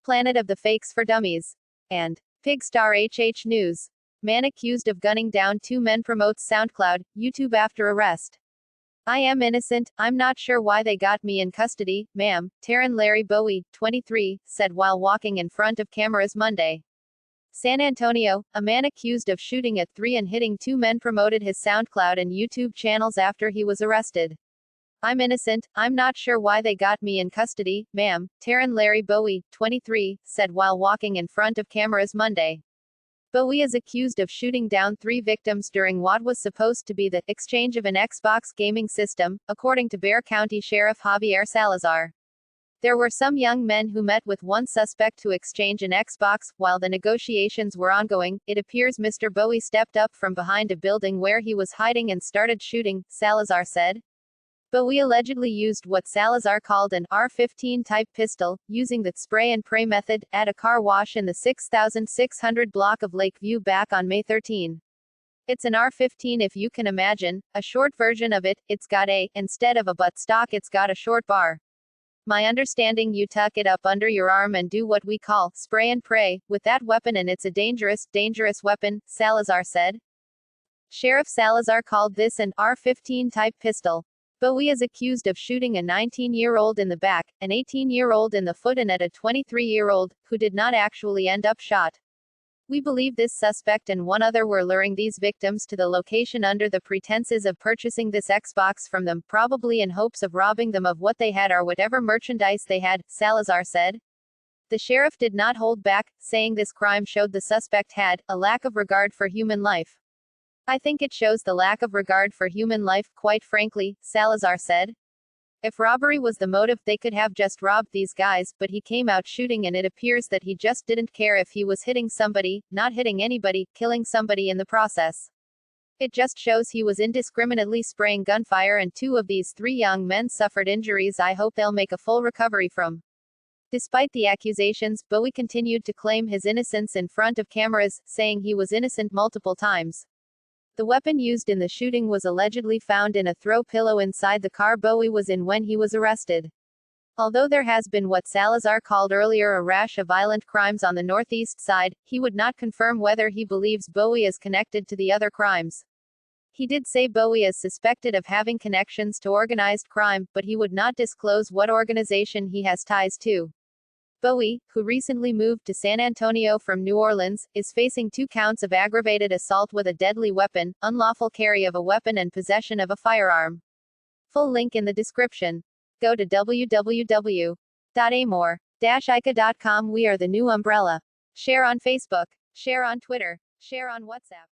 Planet of the Fakes for Dummies. And Pigstar HH News. Man accused of gunning down two men promotes SoundCloud, YouTube after arrest. I am innocent, I'm not sure why they got me in custody, ma'am, Taron Larry Bowie, 23, said while walking in front of cameras Monday. San Antonio, a man accused of shooting at three and hitting two men promoted his SoundCloud and YouTube channels after he was arrested. I'm innocent, I'm not sure why they got me in custody, ma'am, Taron Larry Bowie, 23, said while walking in front of cameras Monday. Bowie is accused of shooting down three victims during what was supposed to be the exchange of an Xbox gaming system, according to Bexar County Sheriff Javier Salazar. There were some young men who met with one suspect to exchange an Xbox. While the negotiations were ongoing, it appears Mr. Bowie stepped up from behind a building where he was hiding and started shooting, Salazar said. Bowie allegedly used what Salazar called an R-15 type pistol, using the spray and pray method, at a car wash in the 6600 block of Lakeview back on May 13. It's an R-15 if you can imagine, a short version of it, it's got a, instead of a butt stock it's got a short bar. My understanding you tuck it up under your arm and do what we call, spray and pray, with that weapon and it's a dangerous weapon, Salazar said. Sheriff Salazar called this an R-15 type pistol. Bowie is accused of shooting a 19-year-old in the back, an 18-year-old in the foot and at a 23-year-old, who did not actually end up shot. We believe this suspect and one other were luring these victims to the location under the pretenses of purchasing this Xbox from them, probably in hopes of robbing them of what they had or whatever merchandise they had, Salazar said. The sheriff did not hold back, saying this crime showed the suspect had a lack of regard for human life. I think it shows the lack of regard for human life, quite frankly, Salazar said. If robbery was the motive, they could have just robbed these guys, but he came out shooting and it appears that he just didn't care if he was hitting somebody, not hitting anybody, killing somebody in the process. It just shows he was indiscriminately spraying gunfire and two of these three young men suffered injuries I hope they'll make a full recovery from. Despite the accusations, Bowie continued to claim his innocence in front of cameras, saying he was innocent multiple times. The weapon used in the shooting was allegedly found in a throw pillow inside the car Bowie was in when he was arrested. Although there has been what Salazar called earlier a rash of violent crimes on the northeast side, he would not confirm whether he believes Bowie is connected to the other crimes. He did say Bowie is suspected of having connections to organized crime, but he would not disclose what organization he has ties to. Bowie, who recently moved to San Antonio from New Orleans, is facing 2 counts of aggravated assault with a deadly weapon, unlawful carry of a weapon and possession of a firearm. Full link in the description. Go to www.amor-ica.com. We are the new umbrella. Share on Facebook. Share on Twitter. Share on WhatsApp.